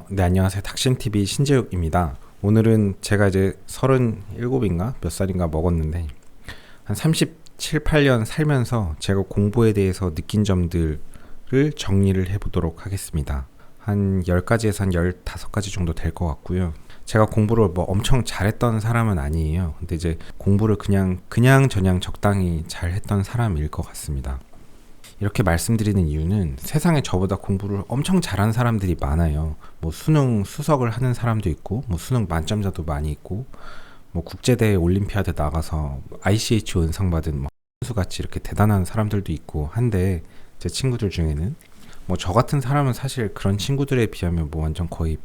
네, 안녕하세요. 닥신TV 신재욱입니다. 오늘은 제가 이제 37인가 몇 살인가 먹었는데 한 37, 8년 살면서 제가 공부에 대해서 느낀 점들을 정리를 해보도록 하겠습니다. 한 10가지에서 한 15가지 정도 될 것 같고요. 제가 공부를 뭐 엄청 잘했던 사람은 아니에요. 근데 이제 공부를 그냥 적당히 잘했던 사람일 것 같습니다. 이렇게 말씀드리는 이유는 세상에 저보다 공부를 엄청 잘하는 사람들이 많아요. 뭐 수능 수석을 하는 사람도 있고, 뭐 수능 만점자도 많이 있고, 뭐 국제대회 올림피아드 나가서 ICH 은상 받은 뭐 선수같이 이렇게 대단한 사람들도 있고 한데, 제 친구들 중에는 뭐 저 같은 사람은 사실 그런 친구들에 비하면 뭐 완전 거의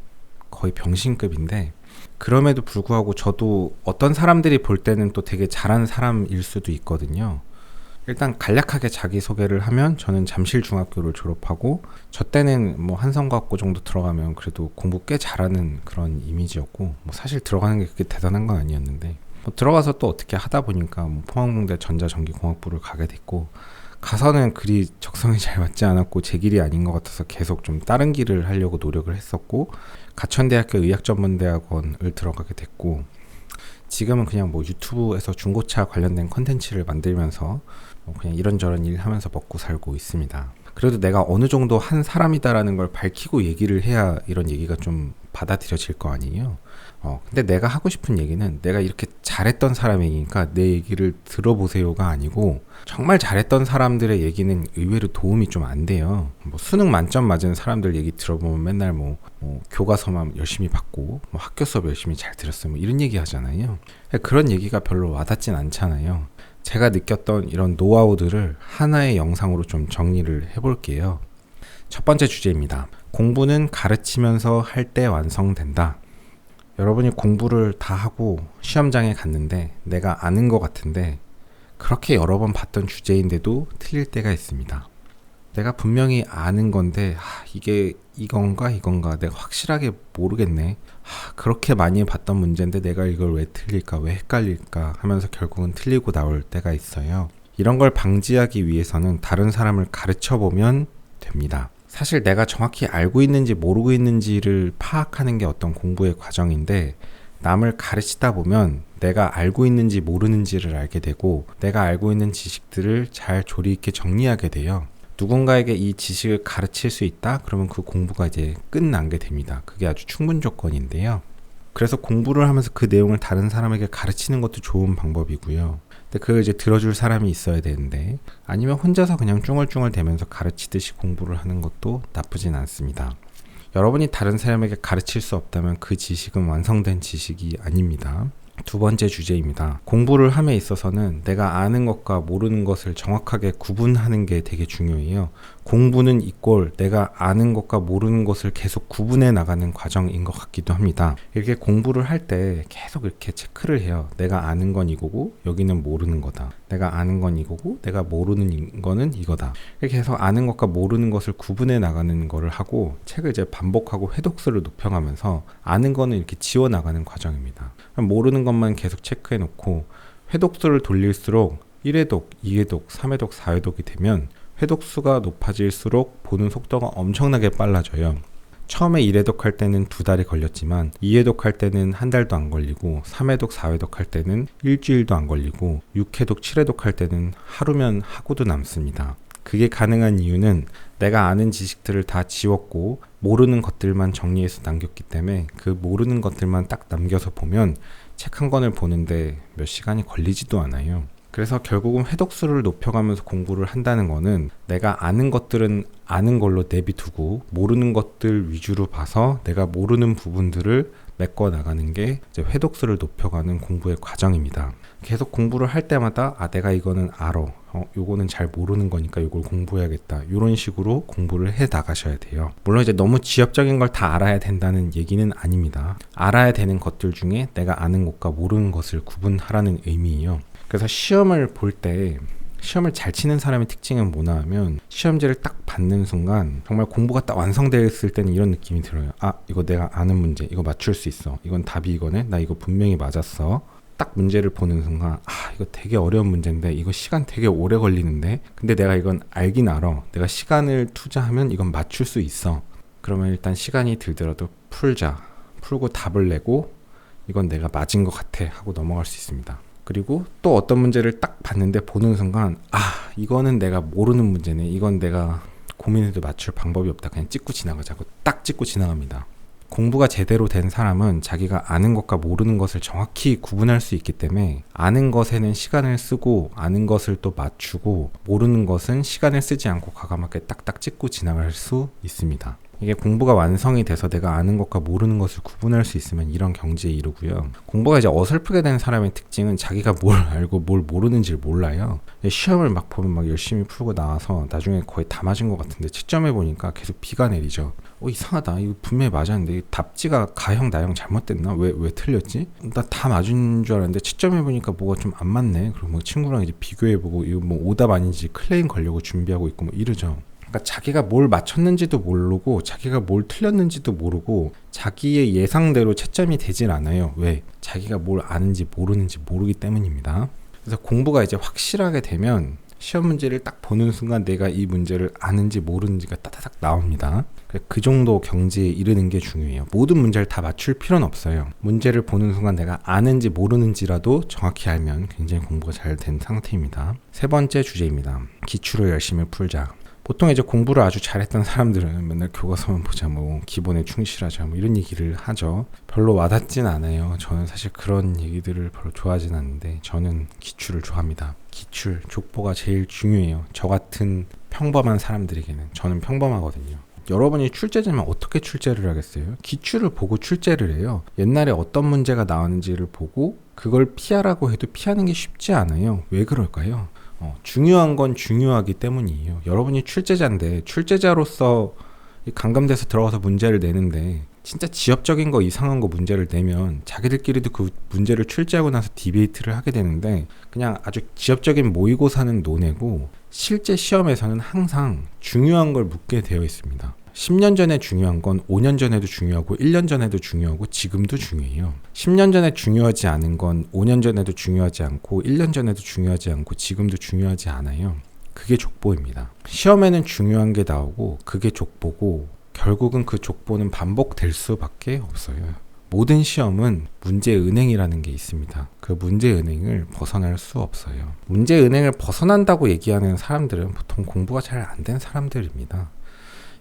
병신급인데, 그럼에도 불구하고 저도 어떤 사람들이 볼 때는 또 되게 잘하는 사람일 수도 있거든요. 일단 간략하게 자기소개를 하면 저는 잠실중학교를 졸업하고 저 때는 뭐 한성과학고 정도 들어가면 그래도 공부 꽤 잘하는 그런 이미지였고, 뭐 사실 들어가는 게 그렇게 대단한 건 아니었는데 뭐 들어가서 또 어떻게 하다 보니까 뭐 포항공대 전자전기공학부를 가게 됐고, 가서는 그리 적성이 잘 맞지 않았고 제 길이 아닌 것 같아서 계속 좀 다른 길을 하려고 노력을 했었고, 가천대학교 의학전문대학원을 들어가게 됐고, 지금은 그냥 뭐 유튜브에서 중고차 관련된 컨텐츠를 만들면서 그냥 이런저런 일 하면서 먹고 살고 있습니다. 그래도 내가 어느 정도 한 사람이다라는 걸 밝히고 얘기를 해야 이런 얘기가 좀 받아들여질 거 아니에요. 근데 내가 하고 싶은 얘기는 내가 이렇게 잘했던 사람이니까 내 얘기를 들어보세요가 아니고, 정말 잘했던 사람들의 얘기는 의외로 도움이 좀 안 돼요. 뭐 수능 만점 맞은 사람들 얘기 들어보면 맨날 뭐 교과서만 열심히 받고 뭐 학교 수업 열심히 잘 들었어요, 뭐 이런 얘기 하잖아요. 그런 얘기가 별로 와닿진 않잖아요. 제가 느꼈던 이런 노하우들을 하나의 영상으로 좀 정리를 해볼게요. 첫 번째 주제입니다. 공부는 가르치면서 할 때 완성된다. 여러분이 공부를 다 하고 시험장에 갔는데 내가 아는 것 같은데 그렇게 여러 번 봤던 주제인데도 틀릴 때가 있습니다. 내가 분명히 아는 건데 이게 이건가 내가 확실하게 모르겠네. 그렇게 많이 봤던 문제인데 내가 이걸 왜 틀릴까, 왜 헷갈릴까 하면서 결국은 틀리고 나올 때가 있어요. 이런 걸 방지하기 위해서는 다른 사람을 가르쳐 보면 됩니다. 사실 내가 정확히 알고 있는지 모르고 있는지를 파악하는 게 어떤 공부의 과정인데, 남을 가르치다 보면 내가 알고 있는지 모르는지를 알게 되고, 내가 알고 있는 지식들을 잘 조리 있게 정리하게 돼요. 누군가에게 이 지식을 가르칠 수 있다? 그러면 그 공부가 이제 끝난 게 됩니다. 그게 아주 충분 조건인데요. 그래서 공부를 하면서 그 내용을 다른 사람에게 가르치는 것도 좋은 방법이고요. 근데 그걸 이제 들어줄 사람이 있어야 되는데, 아니면 혼자서 그냥 쭝얼쭝얼 대면서 가르치듯이 공부를 하는 것도 나쁘진 않습니다. 여러분이 다른 사람에게 가르칠 수 없다면 그 지식은 완성된 지식이 아닙니다. 두 번째 주제입니다. 공부를 함에 있어서는 내가 아는 것과 모르는 것을 정확하게 구분하는 게 되게 중요해요. 공부는 이꼴 내가 아는 것과 모르는 것을 계속 구분해 나가는 과정인 것 같기도 합니다. 이렇게 공부를 할 때 계속 이렇게 체크를 해요. 내가 아는 건 이거고 여기는 모르는 거다. 내가 아는 건 이거고 내가 모르는 거는 이거다. 이렇게 해서 아는 것과 모르는 것을 구분해 나가는 거를 하고, 책을 이제 반복하고 회독수를 높여가면서 아는 거는 이렇게 지워 나가는 과정입니다. 모르는 것만 계속 체크해 놓고 회독수를 돌릴수록 1회독, 2회독, 3회독, 4회독이 되면 회독수가 높아질수록 보는 속도가 엄청나게 빨라져요. 처음에 1회독 할 때는 2달이 걸렸지만 2회독 할 때는 한 달도 안 걸리고, 3회독, 4회독 할 때는 일주일도 안 걸리고, 6회독, 7회독 할 때는 하루면 하고도 남습니다. 그게 가능한 이유는 내가 아는 지식들을 다 지웠고 모르는 것들만 정리해서 남겼기 때문에, 그 모르는 것들만 딱 남겨서 보면 책 한 권을 보는데 몇 시간이 걸리지도 않아요. 그래서 결국은 회독수를 높여가면서 공부를 한다는 거는 내가 아는 것들은 아는 걸로 내비두고 모르는 것들 위주로 봐서 내가 모르는 부분들을 메꿔 나가는 게 이제 회독수를 높여가는 공부의 과정입니다. 계속 공부를 할 때마다 내가 이거는 알아. 요거는 잘 모르는 거니까 이걸 공부해야겠다. 이런 식으로 공부를 해 나가셔야 돼요. 물론 이제 너무 지엽적인 걸 다 알아야 된다는 얘기는 아닙니다. 알아야 되는 것들 중에 내가 아는 것과 모르는 것을 구분하라는 의미예요. 그래서 시험을 볼 때 시험을 잘 치는 사람의 특징은 뭐냐 하면, 시험지를 딱 받는 순간 정말 공부가 딱 완성되었을 때는 이런 느낌이 들어요. 이거 내가 아는 문제, 이거 맞출 수 있어, 이건 답이 이거네, 나 이거 분명히 맞았어. 딱 문제를 보는 순간 이거 되게 어려운 문제인데 이거 시간 되게 오래 걸리는데, 근데 내가 이건 알긴 알아, 내가 시간을 투자하면 이건 맞출 수 있어. 그러면 일단 시간이 들더라도 풀고 답을 내고 이건 내가 맞은 것 같아 하고 넘어갈 수 있습니다. 그리고 또 어떤 문제를 딱 봤는데 보는 순간 이거는 내가 모르는 문제네, 이건 내가 고민해도 맞출 방법이 없다, 그냥 찍고 지나가자고 딱 찍고 지나갑니다. 공부가 제대로 된 사람은 자기가 아는 것과 모르는 것을 정확히 구분할 수 있기 때문에 아는 것에는 시간을 쓰고 아는 것을 또 맞추고 모르는 것은 시간을 쓰지 않고 과감하게 딱딱 찍고 지나갈 수 있습니다. 이게 공부가 완성이 돼서 내가 아는 것과 모르는 것을 구분할 수 있으면 이런 경지에 이르고요. 공부가 이제 어설프게 된 사람의 특징은 자기가 뭘 알고 뭘 모르는지를 몰라요. 시험을 막 보면 막 열심히 풀고 나와서 나중에 거의 다 맞은 것 같은데 채점해 보니까 계속 비가 내리죠. 이상하다, 이거 분명히 맞았는데 답지가 가형 나형 잘못됐나? 왜 틀렸지? 나 다 맞은 줄 알았는데 채점해 보니까 뭐가 좀 안 맞네. 그리고 뭐 친구랑 이제 비교해 보고 이거 뭐 오답 아닌지 클레임 걸려고 준비하고 있고 뭐 이러죠. 그러니까 자기가 뭘 맞췄는지도 모르고 자기가 뭘 틀렸는지도 모르고 자기의 예상대로 채점이 되질 않아요. 왜? 자기가 뭘 아는지 모르는지 모르기 때문입니다. 그래서 공부가 이제 확실하게 되면 시험 문제를 딱 보는 순간 내가 이 문제를 아는지 모르는지가 따다닥 나옵니다. 그 정도 경지에 이르는 게 중요해요. 모든 문제를 다 맞출 필요는 없어요. 문제를 보는 순간 내가 아는지 모르는지라도 정확히 알면 굉장히 공부가 잘 된 상태입니다. 세 번째 주제입니다. 기출을 열심히 풀자. 보통 이제 공부를 아주 잘했던 사람들은 맨날 교과서만 보자, 뭐 기본에 충실하자, 뭐 이런 얘기를 하죠. 별로 와닿진 않아요. 저는 사실 그런 얘기들을 별로 좋아하진 않는데 저는 기출을 좋아합니다. 기출, 족보가 제일 중요해요. 저 같은 평범한 사람들에게는. 저는 평범하거든요. 여러분이 출제자면 어떻게 출제를 하겠어요? 기출을 보고 출제를 해요. 옛날에 어떤 문제가 나왔는지를 보고 그걸 피하라고 해도 피하는 게 쉽지 않아요. 왜 그럴까요? 중요한 건 중요하기 때문이에요. 여러분이 출제자인데 출제자로서 감감돼서 들어가서 문제를 내는데 진짜 지엽적인 거 이상한 거 문제를 내면 자기들끼리도 그 문제를 출제하고 나서 디베이트를 하게 되는데 그냥 아주 지엽적인 모의고사는 논외고 실제 시험에서는 항상 중요한 걸 묻게 되어 있습니다. 10년 전에 중요한 건 5년 전에도 중요하고 1년 전에도 중요하고 지금도 중요해요. 10년 전에 중요하지 않은 건 5년 전에도 중요하지 않고 1년 전에도 중요하지 않고 지금도 중요하지 않아요. 그게 족보입니다. 시험에는 중요한 게 나오고 그게 족보고 결국은 그 족보는 반복될 수밖에 없어요. 모든 시험은 문제은행이라는 게 있습니다. 그 문제은행을 벗어날 수 없어요. 문제은행을 벗어난다고 얘기하는 사람들은 보통 공부가 잘 안 된 사람들입니다.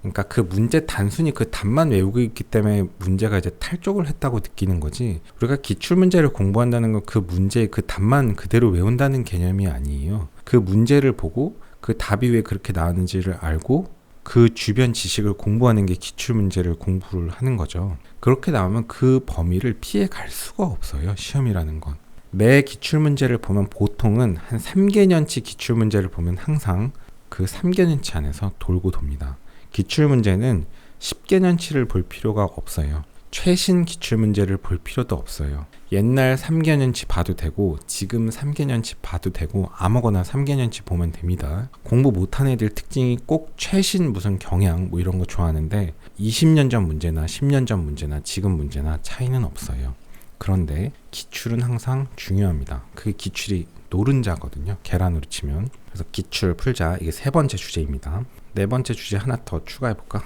그러니까 그 문제 단순히 그 답만 외우고 있기 때문에 문제가 이제 탈족을 했다고 느끼는 거지, 우리가 기출 문제를 공부한다는 건 그 문제 그 답만 그대로 외운다는 개념이 아니에요. 그 문제를 보고 그 답이 왜 그렇게 나왔는지를 알고 그 주변 지식을 공부하는 게 기출 문제를 공부를 하는 거죠. 그렇게 나오면 그 범위를 피해 갈 수가 없어요. 시험이라는 건. 매 기출 문제를 보면 보통은 한 3개년치 기출 문제를 보면 항상 그 3개년치 안에서 돌고 돕니다. 기출 문제는 10개년치를 볼 필요가 없어요. 최신 기출 문제를 볼 필요도 없어요. 옛날 3개년치 봐도 되고 지금 3개년치 봐도 되고 아무거나 3개년치 보면 됩니다. 공부 못한 애들 특징이 꼭 최신 무슨 경향 뭐 이런 거 좋아하는데 20년 전 문제나 10년 전 문제나 지금 문제나 차이는 없어요. 그런데 기출은 항상 중요합니다. 그게 기출이 노른자거든요. 계란으로 치면. 그래서 기출 풀자. 이게 세 번째 주제입니다. 네 번째 주제 하나 더 추가해볼까?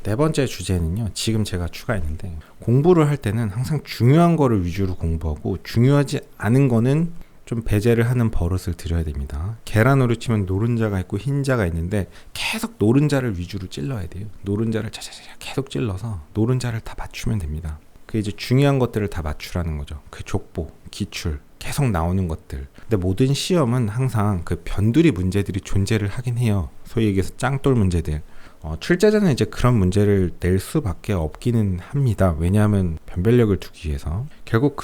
네 번째 주제는요, 지금 제가 추가했는데 공부를 할 때는 항상 중요한 거를 위주로 공부하고 중요하지 않은 거는 좀 배제를 하는 버릇을 들여야 됩니다. 계란으로 치면 노른자가 있고 흰자가 있는데 계속 노른자를 위주로 찔러야 돼요. 노른자를 차차차 계속 찔러서 노른자를 다 맞추면 됩니다. 그 이제 중요한 것들을 다 맞추라는 거죠. 그 족보, 기출, 계속 나오는 것들. 근데 모든 시험은 항상 그 변두리 문제들이 존재를 하긴 해요. 소위 얘기해서 짱돌 문제들. 출제자는 이제 그런 문제를 낼 수밖에 없기는 합니다. 왜냐하면 변별력을 두기 위해서. 결국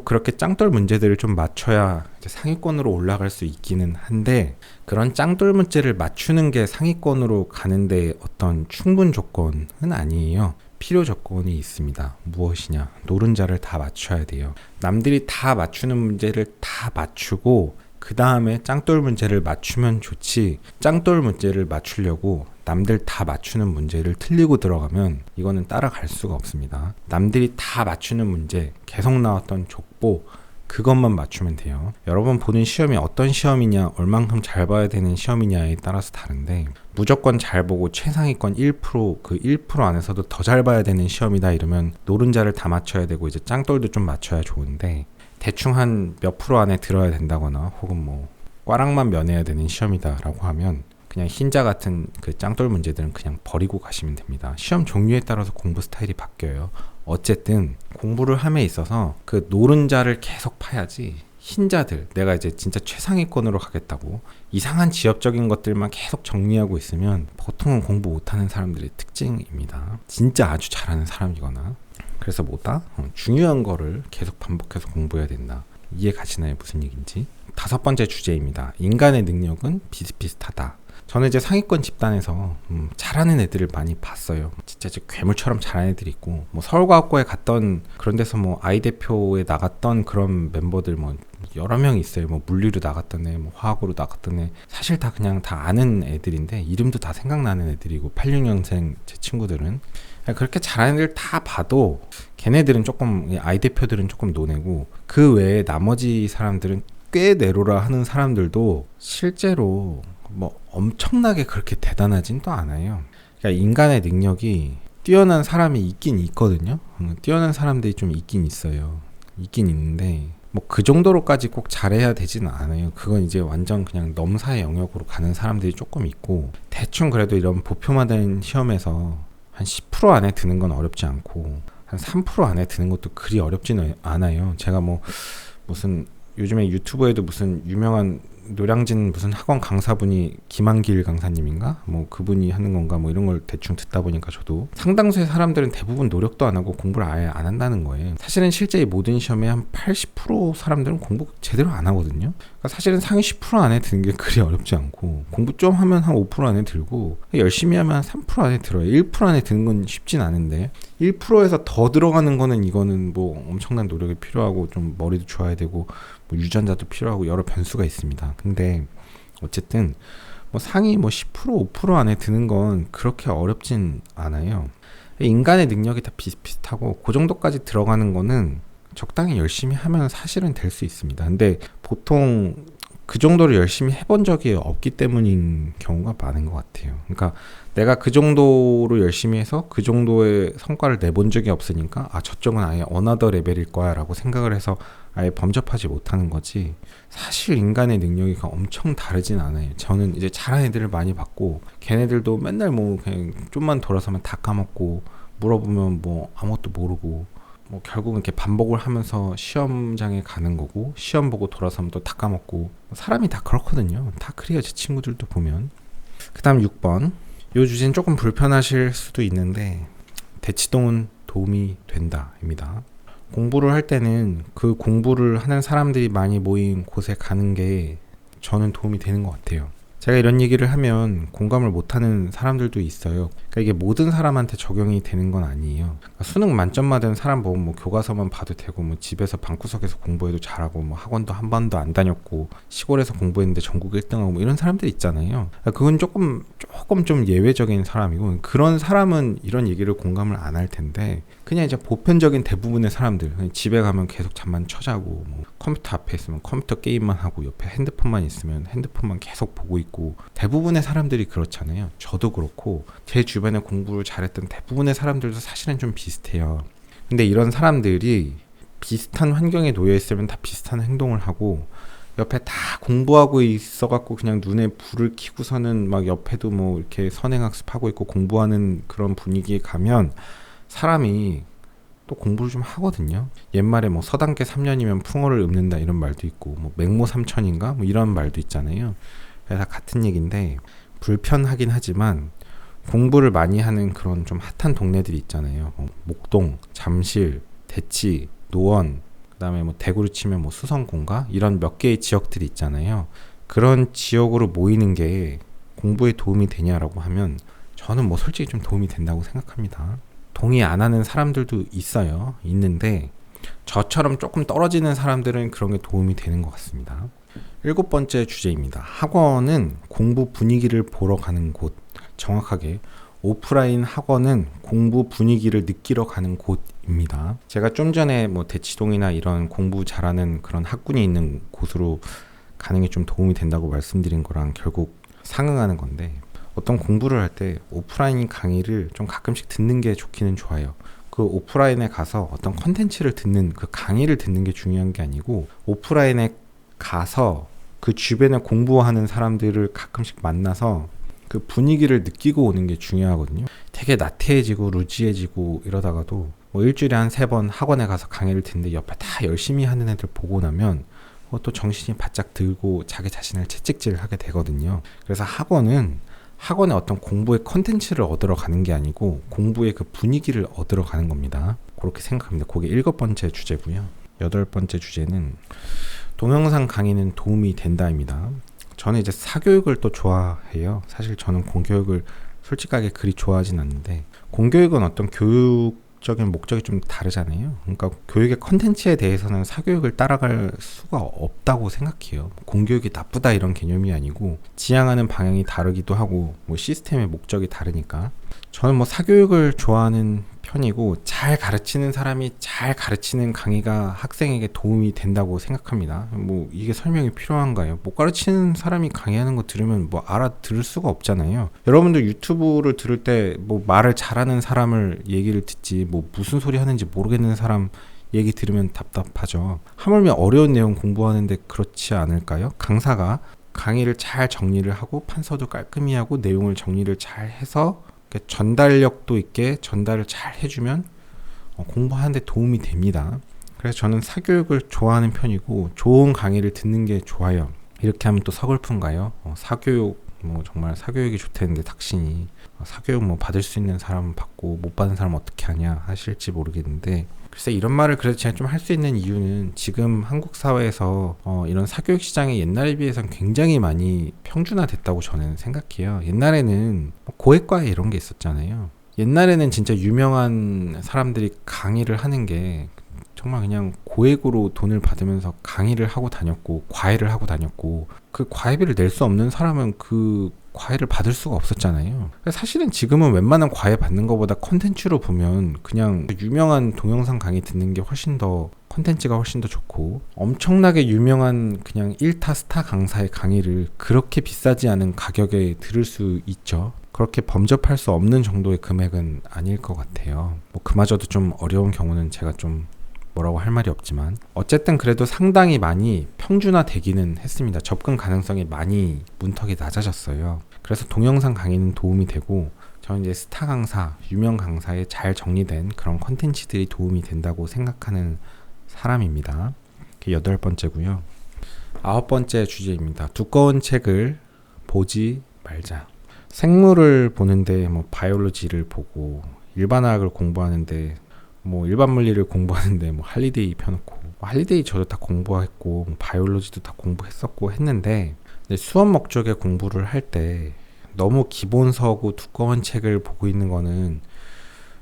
그렇게 짱돌 문제들을 좀 맞춰야 이제 상위권으로 올라갈 수 있기는 한데, 그런 짱돌 문제를 맞추는 게 상위권으로 가는데 어떤 충분 조건은 아니에요. 필요 조건이 있습니다. 무엇이냐? 노른자를 다 맞춰야 돼요. 남들이 다 맞추는 문제를 다 맞추고 그 다음에 짱돌 문제를 맞추면 좋지, 짱돌 문제를 맞추려고 남들 다 맞추는 문제를 틀리고 들어가면 이거는 따라갈 수가 없습니다. 남들이 다 맞추는 문제, 계속 나왔던 족보, 그것만 맞추면 돼요. 여러분 보는 시험이 어떤 시험이냐, 얼만큼 잘 봐야 되는 시험이냐에 따라서 다른데, 무조건 잘 보고 최상위권 1%, 그 1% 안에서도 더 잘 봐야 되는 시험이다 이러면 노른자를 다 맞춰야 되고 이제 짱돌도 좀 맞춰야 좋은데, 대충 한 몇 프로 안에 들어야 된다거나 혹은 뭐 꽈락만 면해야 되는 시험이다라고 하면 그냥 흰자 같은 그 짱돌 문제들은 그냥 버리고 가시면 됩니다. 시험 종류에 따라서 공부 스타일이 바뀌어요. 어쨌든 공부를 함에 있어서 그 노른자를 계속 파야지, 흰자들, 내가 이제 진짜 최상위권으로 가겠다고 이상한 지엽적인 것들만 계속 정리하고 있으면 보통은 공부 못하는 사람들의 특징입니다. 진짜 아주 잘하는 사람이거나. 그래서 뭐다? 중요한 거를 계속 반복해서 공부해야 된다. 이해 가시나요? 무슨 얘기인지? 5번째 주제입니다. 인간의 능력은 비슷비슷하다. 저는 이제 상위권 집단에서 잘하는 애들을 많이 봤어요. 진짜 이제 괴물처럼 잘하는 애들이 있고, 뭐 서울과학고에 갔던 그런 데서 뭐 아이 대표에 나갔던 그런 멤버들 뭐 여러 명 있어요. 뭐 물리로 나갔던 애, 뭐 화학으로 나갔던 애, 사실 다 그냥 다 아는 애들인데 이름도 다 생각나는 애들이고, 86년생 제 친구들은 그렇게 잘하는 애들 다 봐도 걔네들은 조금, 아이 대표들은 조금 노내고, 그 외에 나머지 사람들은 꽤 내로라 하는 사람들도 실제로 뭐 엄청나게 그렇게 대단하진 또 않아요. 그러니까 인간의 능력이 뛰어난 사람이 있긴 있거든요. 뛰어난 사람들이 좀 있긴 있어요. 있긴 있는데 뭐 그 정도로까지 꼭 잘해야 되지는 않아요. 그건 이제 완전 그냥 넘사의 영역으로 가는 사람들이 조금 있고, 대충 그래도 이런 보표마다 시험에서 한 10% 안에 드는 건 어렵지 않고 한 3% 안에 드는 것도 그리 어렵지는 않아요. 제가 뭐 무슨 요즘에 유튜브에도 무슨 유명한 노량진 무슨 학원 강사분이 김한길 강사님인가? 뭐 그분이 하는 건가? 뭐 이런 걸 대충 듣다 보니까 저도 상당수의 사람들은 대부분 노력도 안 하고 공부를 아예 안 한다는 거예요. 사실은 실제 이 모든 시험의 한 80% 사람들은 공부 제대로 안 하거든요. 그러니까 사실은 상위 10% 안에 드는 게 그리 어렵지 않고, 공부 좀 하면 한 5% 안에 들고, 열심히 하면 한 3% 안에 들어요. 1% 안에 드는 건 쉽진 않은데 1%에서 더 들어가는 거는, 이거는 뭐 엄청난 노력이 필요하고 좀 머리도 좋아야 되고 뭐 유전자도 필요하고 여러 변수가 있습니다. 근데 어쨌든 뭐 상위 뭐 10% 5% 안에 드는 건 그렇게 어렵진 않아요. 인간의 능력이 다 비슷비슷하고 그 정도까지 들어가는 거는 적당히 열심히 하면 사실은 될 수 있습니다. 근데 보통 그 정도로 열심히 해본 적이 없기 때문인 경우가 많은 것 같아요. 그러니까 내가 그 정도로 열심히 해서 그 정도의 성과를 내본 적이 없으니까 저쪽은 아예 어나더 레벨일 거야 라고 생각을 해서 아예 범접하지 못하는 거지, 사실 인간의 능력이 엄청 다르진 않아요. 저는 이제 잘하는 애들을 많이 봤고, 걔네들도 맨날 뭐 그냥 좀만 돌아서면 다 까먹고, 물어보면 뭐 아무것도 모르고, 뭐 결국은 이렇게 반복을 하면서 시험장에 가는 거고, 시험 보고 돌아서면 또 다 까먹고, 사람이 다 그렇거든요. 다 그래요. 제 친구들도 보면. 그 다음 6번. 이 주제는 조금 불편하실 수도 있는데, 대치동은 도움이 된다 입니다. 공부를 할 때는 그 공부를 하는 사람들이 많이 모인 곳에 가는 게 저는 도움이 되는 것 같아요. 제가 이런 얘기를 하면 공감을 못하는 사람들도 있어요. 그러니까 이게 모든 사람한테 적용이 되는 건 아니에요. 그러니까 수능 만점 받은 사람 보면 뭐 교과서만 봐도 되고, 뭐 집에서 방구석에서 공부해도 잘하고, 뭐 학원도 한 번도 안 다녔고 시골에서 공부했는데 전국 1등하고 뭐 이런 사람들 있잖아요. 그러니까 그건 조금 좀 예외적인 사람이고, 그런 사람은 이런 얘기를 공감을 안 할 텐데, 그냥 이제 보편적인 대부분의 사람들, 집에 가면 계속 잠만 쳐자고, 뭐 컴퓨터 앞에 있으면 컴퓨터 게임만 하고, 옆에 핸드폰만 있으면 핸드폰만 계속 보고 있고, 대부분의 사람들이 그렇잖아요. 저도 그렇고 제 주변에 공부를 잘했던 대부분의 사람들도 사실은 좀 비슷해요. 근데 이런 사람들이 비슷한 환경에 놓여 있으면 다 비슷한 행동을 하고, 옆에 다 공부하고 있어갖고 그냥 눈에 불을 켜고서는 막 옆에도 뭐 이렇게 선행학습하고 있고 공부하는 그런 분위기에 가면 사람이 또 공부를 좀 하거든요. 옛말에 뭐 서당계 3년이면 풍어를 읊는다 이런 말도 있고, 뭐 맹모 3천인가 뭐 이런 말도 있잖아요. 다 같은 얘기인데, 불편하긴 하지만 공부를 많이 하는 그런 좀 핫한 동네들이 있잖아요. 뭐 목동, 잠실, 대치, 노원, 그다음에 뭐 대구로 치면 뭐 수성군가, 이런 몇 개의 지역들이 있잖아요. 그런 지역으로 모이는 게 공부에 도움이 되냐라고 하면 저는 뭐 솔직히 좀 도움이 된다고 생각합니다. 동의 안 하는 사람들도 있는데 저처럼 조금 떨어지는 사람들은 그런 게 도움이 되는 것 같습니다. 7번째 주제입니다. 학원은 공부 분위기를 보러 가는 곳, 정확하게 오프라인 학원은 공부 분위기를 느끼러 가는 곳입니다. 제가 좀 전에 뭐 대치동이나 이런 공부 잘하는 그런 학군이 있는 곳으로 가는 게 좀 도움이 된다고 말씀드린 거랑 결국 상응하는 건데, 어떤 공부를 할 때 오프라인 강의를 좀 가끔씩 듣는 게 좋기는 좋아요. 그 오프라인에 가서 어떤 컨텐츠를 듣는, 그 강의를 듣는 게 중요한 게 아니고, 오프라인에 가서 그 주변에 공부하는 사람들을 가끔씩 만나서 그 분위기를 느끼고 오는 게 중요하거든요. 되게 나태해지고 루지해지고 이러다가도 뭐 일주일에 한 3번 학원에 가서 강의를 듣는데 옆에 다 열심히 하는 애들 보고 나면 또 정신이 바짝 들고 자기 자신을 채찍질을 하게 되거든요. 그래서 학원은 학원의 어떤 공부의 컨텐츠를 얻으러 가는 게 아니고 공부의 그 분위기를 얻으러 가는 겁니다. 그렇게 생각합니다. 그게 7번째 주제고요. 8번째 주제는 동영상 강의는 도움이 된다입니다. 저는 이제 사교육을 또 좋아해요. 사실 저는 공교육을 솔직하게 그리 좋아하진 않는데, 공교육은 어떤 교육적인 목적이 좀 다르잖아요. 그러니까 교육의 컨텐츠에 대해서는 사교육을 따라갈 수가 없다고 생각해요. 공교육이 나쁘다 이런 개념이 아니고 지향하는 방향이 다르기도 하고 뭐 시스템의 목적이 다르니까. 저는 뭐 사교육을 좋아하는 편이고, 잘 가르치는 사람이 잘 가르치는 강의가 학생에게 도움이 된다고 생각합니다. 뭐 이게 설명이 필요한가요? 못 가르치는 사람이 강의하는 거 들으면 뭐 알아들을 수가 없잖아요. 여러분들 유튜브를 들을 때 뭐 말을 잘하는 사람을 얘기를 듣지, 뭐 무슨 소리 하는지 모르겠는 사람 얘기 들으면 답답하죠. 하물며 어려운 내용 공부하는데 그렇지 않을까요? 강사가 강의를 잘 정리를 하고 판서도 깔끔히 하고 내용을 정리를 잘 해서 전달력도 있게 전달을 잘 해주면 공부하는데 도움이 됩니다. 그래서 저는 사교육을 좋아하는 편이고 좋은 강의를 듣는 게 좋아요. 이렇게 하면 또 서글픈가요? 사교육 뭐 정말 사교육이 좋다는데 닥신이 사교육 뭐 받을 수 있는 사람은 받고 못 받는 사람은 어떻게 하냐 하실지 모르겠는데, 글쎄 이런 말을 그래도 제가 좀 할 수 있는 이유는 지금 한국 사회에서 이런 사교육 시장이 옛날에 비해서는 굉장히 많이 평준화됐다고 저는 생각해요. 옛날에는 고액과외 이런 게 있었잖아요. 옛날에는 진짜 유명한 사람들이 강의를 하는 게 정말 그냥 고액으로 돈을 받으면서 강의를 하고 다녔고 과외를 하고 다녔고, 그 과외비를 낼 수 없는 사람은 그 과외를 받을 수가 없었잖아요. 사실은 지금은 웬만한 과외 받는 것보다 컨텐츠로 보면 그냥 유명한 동영상 강의 듣는 게 훨씬 더 컨텐츠가 훨씬 더 좋고, 엄청나게 유명한 그냥 1타 스타 강사의 강의를 그렇게 비싸지 않은 가격에 들을 수 있죠. 그렇게 범접할 수 없는 정도의 금액은 아닐 것 같아요. 뭐 그마저도 좀 어려운 경우는 제가 좀 뭐라고 할 말이 없지만, 어쨌든 그래도 상당히 많이 평준화되기는 했습니다. 접근 가능성이 많이 문턱이 낮아졌어요. 그래서 동영상 강의는 도움이 되고, 저는 이제 스타 강사, 유명 강사에 잘 정리된 그런 컨텐츠들이 도움이 된다고 생각하는 사람입니다. 그게 8번째고요. 9번째 주제입니다. 두꺼운 책을 보지 말자. 생물을 보는데 뭐 바이올로지를 보고, 일반화학을 공부하는데 뭐 일반 물리를 공부하는데 뭐 할리데이 펴놓고, 할리데이 저도 다 공부했고 뭐 바이올로지도 다 공부했었고 했는데, 수업 목적의 공부를 할 때 너무 기본서고 두꺼운 책을 보고 있는 거는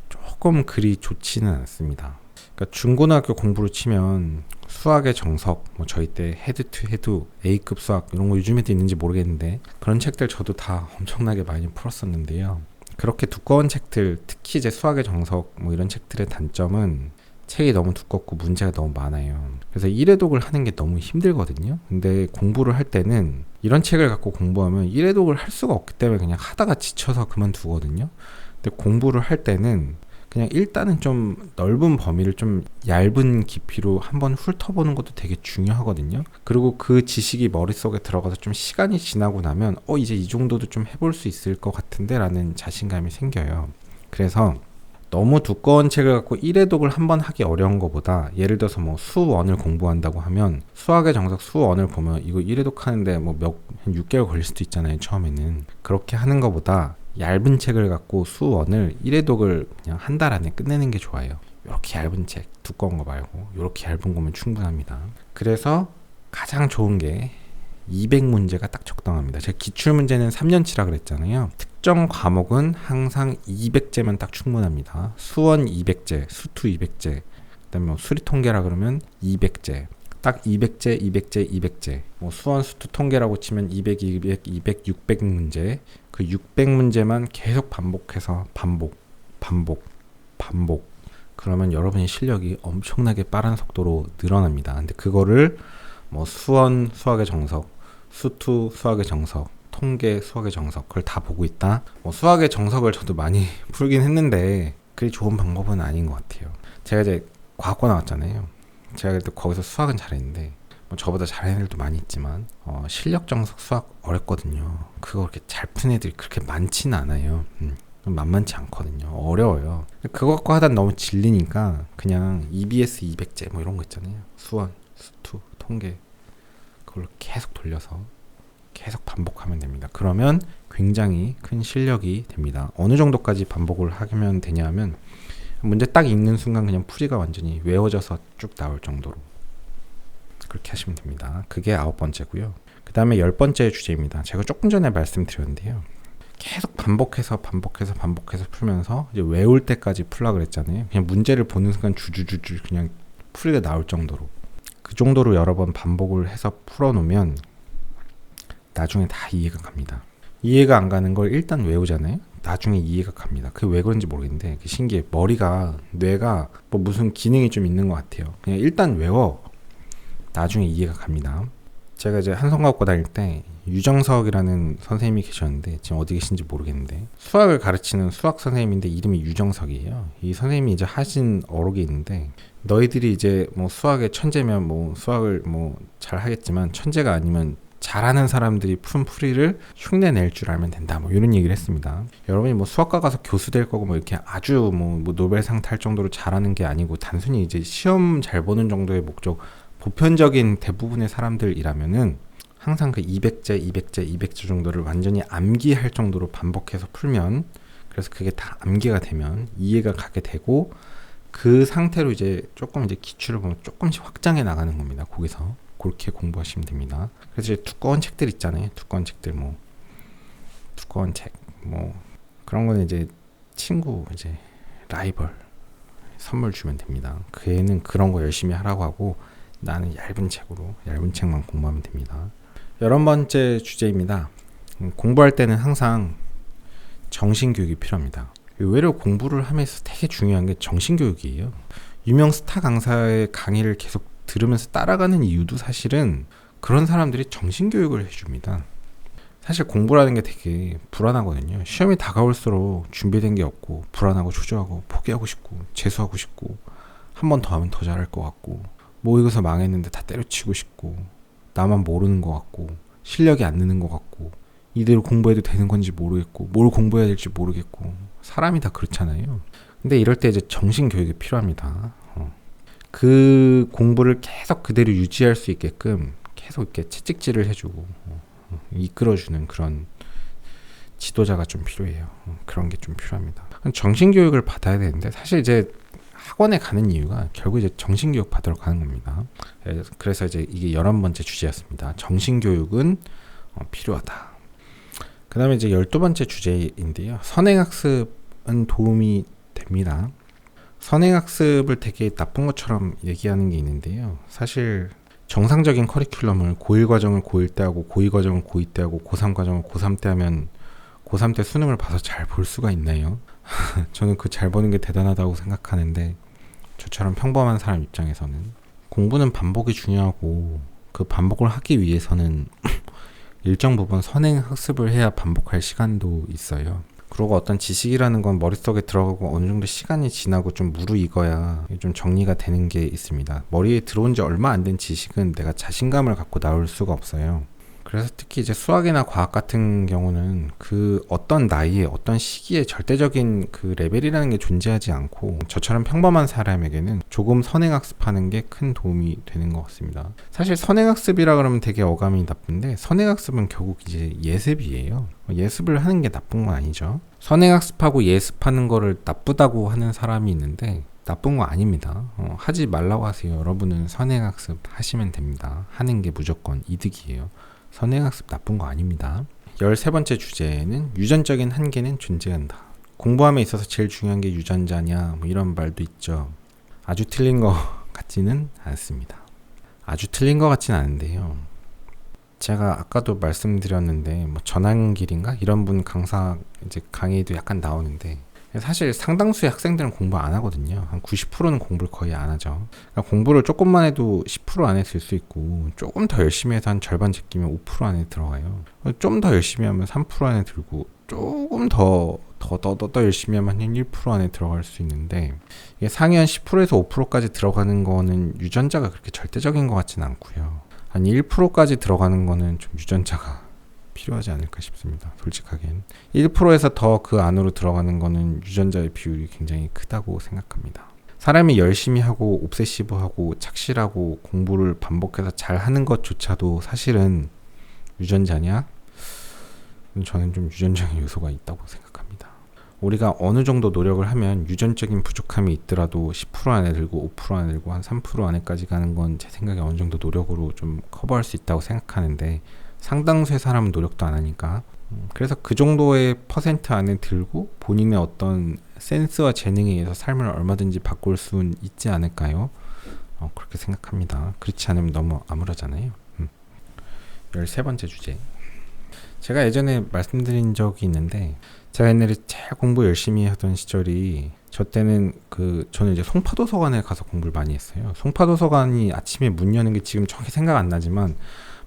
조금 그리 좋지는 않습니다. 그러니까 중고등학교 공부를 치면 수학의 정석, 뭐 저희 때 헤드 투 헤드, A급 수학 이런 거 요즘에도 있는지 모르겠는데 그런 책들 저도 다 엄청나게 많이 풀었었는데요. 그렇게 두꺼운 책들, 특히 이제 수학의 정석 뭐 이런 책들의 단점은 책이 너무 두껍고 문제가 너무 많아요. 그래서 1회독을 하는 게 너무 힘들거든요. 근데 공부를 할 때는 이런 책을 갖고 공부하면 1회독을 할 수가 없기 때문에 그냥 하다가 지쳐서 그만두거든요. 근데 공부를 할 때는 그냥 일단은 좀 넓은 범위를 좀 얇은 깊이로 한번 훑어보는 것도 되게 중요하거든요. 그리고 그 지식이 머릿속에 들어가서 좀 시간이 지나고 나면 이제 이 정도도 좀 해볼 수 있을 것 같은데 라는 자신감이 생겨요. 그래서 너무 두꺼운 책을 갖고 1회독을 한번 하기 어려운 것보다, 예를 들어서 뭐 수원을 공부한다고 하면 수학의 정석 수원을 보면 이거 1회독 하는데 뭐 한 6개월 걸릴 수도 있잖아요, 처음에는. 그렇게 하는 것보다 얇은 책을 갖고 수원을 1회독을 그냥 한 달 안에 끝내는 게 좋아요. 이렇게 얇은 책, 두꺼운 거 말고 이렇게 얇은 거면 충분합니다. 그래서 가장 좋은 게 200문제가 딱 적당합니다. 제가 기출문제는 3년치라 그랬잖아요. 특정 과목은 항상 200제면 딱 충분합니다. 수원 200제, 수투 200제, 그다음에 뭐 수리통계라 그러면 200제. 딱 200제, 200제, 200제. 뭐 수원 수투 통계라고 치면 200, 200, 200, 600문제. 그 600문제만 계속 반복해서 반복. 그러면 여러분의 실력이 엄청나게 빠른 속도로 늘어납니다. 근데 그거를 뭐 수원 수학의 정석, 수투 수학의 정석, 통계 수학의 정석 그걸 다 보고 있다. 뭐 수학의 정석을 저도 많이 풀긴 했는데 그게 좋은 방법은 아닌 것 같아요. 제가 이제 과학과 나왔잖아요. 제가 그때 거기서 수학은 잘했는데 뭐 저보다 잘하는 애들도 많이 있지만 실력 정석 수학 어렵거든요. 그거 그렇게 잘 푼 애들이 그렇게 많지는 않아요. 만만치 않거든요. 어려워요. 그거 갖고 하다 너무 질리니까 그냥 EBS 200제 뭐 이런 거 있잖아요. 수원, 수투, 통계 그걸로 계속 돌려서 계속 반복하면 됩니다. 그러면 굉장히 큰 실력이 됩니다. 어느 정도까지 반복을 하면 되냐 하면 문제 딱 읽는 순간 그냥 풀이가 완전히 외워져서 쭉 나올 정도로 그렇게 하시면 됩니다. 그게 9번째고요. 그 다음에 10번째 주제입니다. 제가 조금 전에 말씀드렸는데요. 계속 반복해서 풀면서 이제 외울 때까지 풀라 그랬잖아요. 그냥 문제를 보는 순간 주주주주 그냥 풀이가 나올 정도로 그 정도로 여러 번 반복을 해서 풀어놓으면 나중에 다 이해가 갑니다. 이해가 안 가는 걸 일단 외우잖아요. 나중에 이해가 갑니다. 그게 왜 그런지 모르겠는데 신기해. 뇌가 뭐 무슨 기능이 좀 있는 것 같아요. 그냥 일단 외워. 나중에 이해가 갑니다. 제가 이제 한성과학고 다닐 때 유정석이라는 선생님이 계셨는데 지금 어디 계신지 모르겠는데 수학을 가르치는 수학 선생님인데 이름이 유정석이에요. 이 선생님이 이제 하신 어록이 있는데 너희들이 이제 뭐 수학의 천재면 뭐 수학을 뭐 잘 하겠지만 천재가 아니면 잘하는 사람들이 푼 풀이를 흉내 낼 줄 알면 된다. 뭐 이런 얘기를 했습니다. 여러분이 뭐 수학과 가서 교수 될 거고 뭐 이렇게 아주 뭐 노벨상 탈 정도로 잘하는 게 아니고 단순히 이제 시험 잘 보는 정도의 목적 보편적인 대부분의 사람들이라면은 항상 그 200제 정도를 완전히 암기할 정도로 반복해서 풀면 그래서 그게 다 암기가 되면 이해가 가게 되고 그 상태로 이제 조금 이제 기출을 보면 조금씩 확장해 나가는 겁니다. 거기서 그렇게 공부하시면 됩니다. 그래서 이제 두꺼운 책들 있잖아요. 두꺼운 책들 뭐 두꺼운 책 뭐 그런 거는 이제 친구 이제 라이벌 선물 주면 됩니다. 그 애는 그런 거 열심히 하라고 하고 나는 얇은 책만 공부하면 됩니다. 11번째 주제입니다. 공부할 때는 항상 정신교육이 필요합니다. 의외로 공부를 하면서 되게 중요한 게 정신교육이에요. 유명 스타 강사의 강의를 계속 들으면서 따라가는 이유도 사실은 그런 사람들이 정신교육을 해줍니다. 사실 공부라는 게 되게 불안하거든요. 시험이 다가올수록 준비된 게 없고 불안하고 초조하고 포기하고 싶고 재수하고 싶고 한 번 더 하면 더 잘할 것 같고 모의고사 망했는데 다 때려치고 싶고 나만 모르는 것 같고 실력이 안 느는 것 같고 이대로 공부해도 되는 건지 모르겠고 뭘 공부해야 될지 모르겠고 사람이 다 그렇잖아요. 근데 이럴 때 이제 정신교육이 필요합니다. 그 공부를 계속 그대로 유지할 수 있게끔 계속 이렇게 채찍질을 해주고 이끌어주는 그런 지도자가 좀 필요해요. 그런 게 좀 필요합니다. 정신교육을 받아야 되는데 사실 이제 학원에 가는 이유가 결국 이제 정신교육 받으러 가는 겁니다. 그래서 이제 이게 11번째 주제였습니다. 정신교육은 필요하다. 그 다음에 이제 12번째 주제인데요. 선행학습은 도움이 됩니다. 선행학습을 되게 나쁜 것처럼 얘기하는 게 있는데요. 사실 정상적인 커리큘럼을 고1 과정을 고1 때 하고 고2 과정을 고2 때 하고 고3 과정을 고3 때 하면 고3 때 수능을 봐서 잘 볼 수가 있나요? 저는 그 잘 보는 게 대단하다고 생각하는데 저처럼 평범한 사람 입장에서는 공부는 반복이 중요하고 그 반복을 하기 위해서는 일정 부분 선행학습을 해야 반복할 시간도 있어요. 그리고 어떤 지식이라는 건 머릿속에 들어가고 어느 정도 시간이 지나고 좀 무르익어야 좀 정리가 되는 게 있습니다. 머리에 들어온 지 얼마 안 된 지식은 내가 자신감을 갖고 나올 수가 없어요. 그래서 특히 이제 수학이나 과학 같은 경우는 그 어떤 나이에 어떤 시기에 절대적인 그 레벨이라는 게 존재하지 않고 저처럼 평범한 사람에게는 조금 선행학습하는 게 큰 도움이 되는 것 같습니다. 사실 선행학습이라 그러면 되게 어감이 나쁜데 선행학습은 결국 이제 예습이에요. 예습을 하는 게 나쁜 건 아니죠. 선행학습하고 예습하는 거를 나쁘다고 하는 사람이 있는데 나쁜 거 아닙니다. 하지 말라고 하세요. 여러분은 선행학습 하시면 됩니다. 하는 게 무조건 이득이에요. 선행학습 나쁜 거 아닙니다. 13번째 주제는 유전적인 한계는 존재한다. 공부함에 있어서 제일 중요한 게 유전자냐 뭐 이런 말도 있죠. 아주 틀린 거 같지는 않습니다. 아주 틀린 거 같지는 않은데요. 제가 아까도 말씀드렸는데 뭐 전환길인가 이런 분 강사 이제 강의도 약간 나오는데 사실 상당수의 학생들은 공부 안 하거든요. 한 90%는 공부를 거의 안 하죠. 그러니까 공부를 조금만 해도 10% 안에 들 수 있고 조금 더 열심히 해서 한 절반 제끼면 5% 안에 들어가요. 좀 더 열심히 하면 3% 안에 들고 조금 더 열심히 하면 한 1% 안에 들어갈 수 있는데 이게 상위 한 10%에서 5%까지 들어가는 거는 유전자가 그렇게 절대적인 것 같지는 않고요. 한 1%까지 들어가는 거는 좀 유전자가 필요하지 않을까 싶습니다. 솔직하게는 1%에서 더 그 안으로 들어가는 거는 유전자의 비율이 굉장히 크다고 생각합니다. 사람이 열심히 하고 옵세시브하고 착실하고 공부를 반복해서 잘하는 것조차도 사실은 유전자냐? 저는 좀 유전적인 요소가 있다고 생각합니다. 우리가 어느 정도 노력을 하면 유전적인 부족함이 있더라도 10% 안에 들고 5% 안에 들고 한 3% 안에까지 가는 건 제 생각에 어느 정도 노력으로 좀 커버할 수 있다고 생각하는데 상당수의 사람은 노력도 안 하니까 그래서 그 정도의 퍼센트 안에 들고 본인의 어떤 센스와 재능에 의해서 삶을 얼마든지 바꿀 수는 있지 않을까요? 그렇게 생각합니다. 그렇지 않으면 너무 암울하잖아요. 13번째 주제. 제가 예전에 말씀드린 적이 있는데 제가 옛날에 제일 공부 열심히 하던 시절이 저 때는 저는 이제 송파도서관에 가서 공부를 많이 했어요. 송파도서관이 아침에 문 여는 게 지금 정확히 생각 안 나지만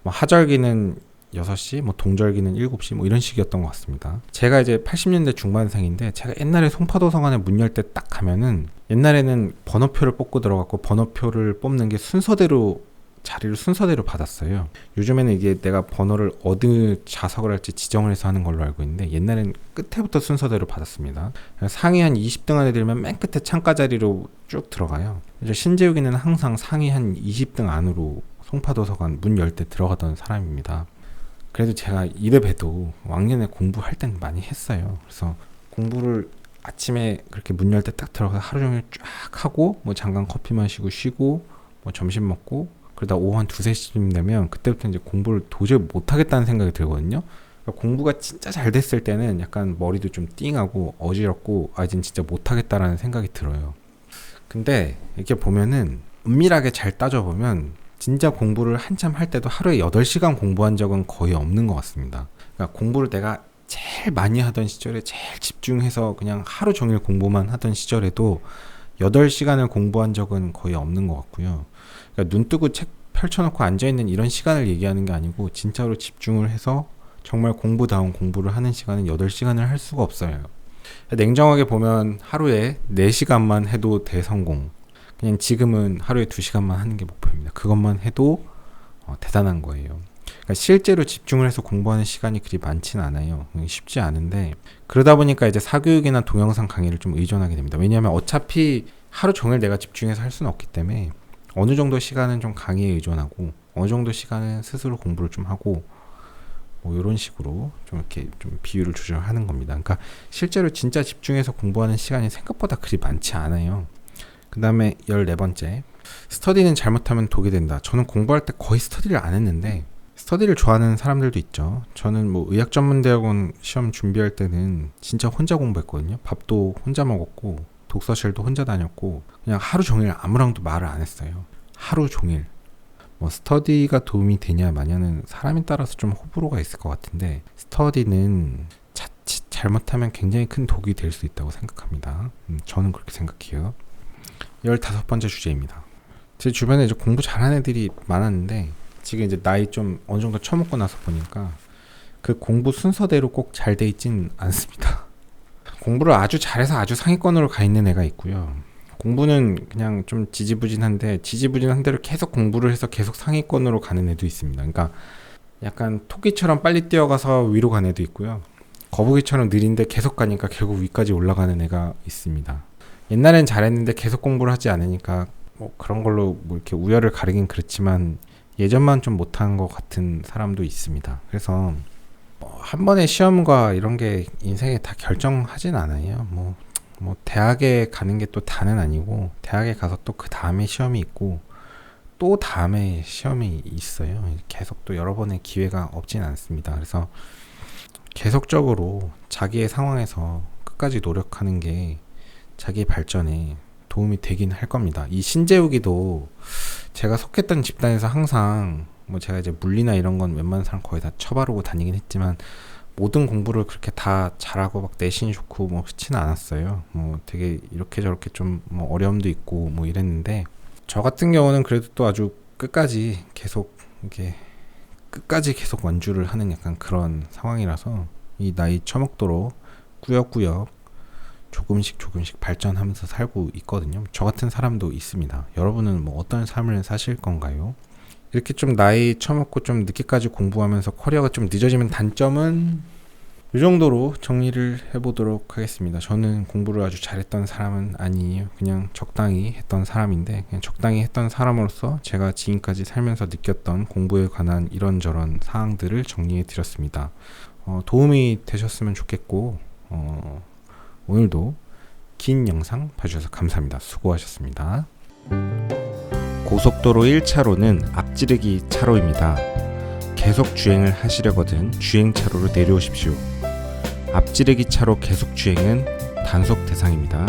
뭐 하절기는 6시, 뭐 동절기는 7시 뭐 이런 식이었던 것 같습니다. 제가 이제 80년대 중반생인데 제가 옛날에 송파도서관에 문 열 때 딱 가면은 옛날에는 번호표를 뽑고 들어갔고 번호표를 뽑는 게 순서대로 자리를 순서대로 받았어요. 요즘에는 이게 내가 번호를 어느 좌석을 할지 지정을 해서 하는 걸로 알고 있는데 옛날에는 끝에부터 순서대로 받았습니다. 상위 한 20등 안에 들면 맨 끝에 창가 자리로 쭉 들어가요. 신재욱이는 항상 상위 한 20등 안으로 송파도서관 문 열 때 들어가던 사람입니다. 그래도 제가 이래봬도 왕년에 공부할 땐 많이 했어요. 그래서 공부를 아침에 그렇게 문 열 때 딱 들어가서 하루 종일 쫙 하고 뭐 잠깐 커피 마시고 쉬고 뭐 점심 먹고 그러다 오후 한 2-3시쯤 되면 그때부터 이제 공부를 도저히 못하겠다는 생각이 들거든요. 그러니까 공부가 진짜 잘 됐을 때는 약간 머리도 좀 띵하고 어지럽고 이젠 진짜 못하겠다라는 생각이 들어요. 근데 이렇게 보면은 은밀하게 잘 따져보면 진짜 공부를 한참 할 때도 하루에 8시간 공부한 적은 거의 없는 것 같습니다. 그러니까 공부를 내가 제일 많이 하던 시절에 제일 집중해서 그냥 하루 종일 공부만 하던 시절에도 8시간을 공부한 적은 거의 없는 것 같고요. 그러니까 눈 뜨고 책 펼쳐놓고 앉아있는 이런 시간을 얘기하는 게 아니고 진짜로 집중을 해서 정말 공부다운 공부를 하는 시간은 8시간을 할 수가 없어요. 냉정하게 보면 하루에 4시간만 해도 대성공. 그냥 지금은 하루에 2시간만 하는 게 목표입니다. 그것만 해도 대단한 거예요. 그러니까 실제로 집중을 해서 공부하는 시간이 그리 많지는 않아요. 쉽지 않은데 그러다 보니까 이제 사교육이나 동영상 강의를 좀 의존하게 됩니다. 왜냐하면 어차피 하루 종일 내가 집중해서 할 수는 없기 때문에 어느 정도 시간은 좀 강의에 의존하고 어느 정도 시간은 스스로 공부를 좀 하고 뭐 이런 식으로 좀 이렇게 좀 비율을 조절하는 겁니다. 그러니까 실제로 진짜 집중해서 공부하는 시간이 생각보다 그리 많지 않아요. 그 다음에 14번째. 스터디는 잘못하면 독이 된다. 저는 공부할 때 거의 스터디를 안 했는데 스터디를 좋아하는 사람들도 있죠. 저는 뭐 의학전문대학원 시험 준비할 때는 진짜 혼자 공부했거든요. 밥도 혼자 먹었고 독서실도 혼자 다녔고 그냥 하루 종일 아무랑도 말을 안 했어요. 하루 종일. 뭐 스터디가 도움이 되냐 마냐는 사람에 따라서 좀 호불호가 있을 것 같은데 스터디는 자칫 잘못하면 굉장히 큰 독이 될 수 있다고 생각합니다. 저는 그렇게 생각해요. 15번째 주제입니다. 제 주변에 이제 공부 잘하는 애들이 많았는데 지금 이제 나이 좀 어느 정도 처먹고 나서 보니까 그 공부 순서대로 꼭 잘 돼 있진 않습니다. 공부를 아주 잘해서 아주 상위권으로 가 있는 애가 있고요. 공부는 그냥 좀 지지부진한데 지지부진한 대로 계속 공부를 해서 계속 상위권으로 가는 애도 있습니다. 그러니까 약간 토끼처럼 빨리 뛰어가서 위로 가는 애도 있고요. 거북이처럼 느린데 계속 가니까 결국 위까지 올라가는 애가 있습니다. 옛날엔 잘했는데 계속 공부를 하지 않으니까 뭐 그런 걸로 뭐 이렇게 우열을 가리긴 그렇지만 예전만 좀 못한 것 같은 사람도 있습니다. 그래서 한 번의 시험과 이런 게 인생에 다 결정하진 않아요. 뭐 대학에 가는 게 또 다는 아니고 대학에 가서 또 그 다음에 시험이 있고 또 다음에 시험이 있어요. 계속 또 여러 번의 기회가 없진 않습니다. 그래서 계속적으로 자기의 상황에서 끝까지 노력하는 게 자기 발전에 도움이 되긴 할 겁니다. 이 신재욱이도 제가 속했던 집단에서 항상 뭐 제가 이제 물리나 이런 건 웬만한 사람 거의 다 쳐바르고 다니긴 했지만 모든 공부를 그렇게 다 잘하고 막 내신이 좋고 뭐 그렇지는 않았어요. 뭐 되게 이렇게 저렇게 좀 뭐 어려움도 있고 뭐 이랬는데, 저 같은 경우는 그래도 또 아주 끝까지 계속 완주를 하는 약간 그런 상황이라서 이 나이 처먹도록 꾸역꾸역 조금씩 발전하면서 살고 있거든요. 저 같은 사람도 있습니다. 여러분은 뭐 어떤 삶을 사실 건가요? 이렇게 좀 나이 처먹고 좀 늦게까지 공부하면서 커리어가 좀 늦어지면 단점은 이 정도로 정리를 해보도록 하겠습니다. 저는 공부를 아주 잘했던 사람은 아니에요. 그냥 적당히 했던 사람인데, 그냥 적당히 했던 사람으로서 제가 지금까지 살면서 느꼈던 공부에 관한 이런저런 사항들을 정리해 드렸습니다. 도움이 되셨으면 좋겠고, 오늘도 긴 영상 봐주셔서 감사합니다. 수고하셨습니다. 고속도로 1차로는 앞지르기 차로입니다. 계속 주행을 하시려거든 주행차로로 내려오십시오. 앞지르기 차로 계속 주행은 단속 대상입니다.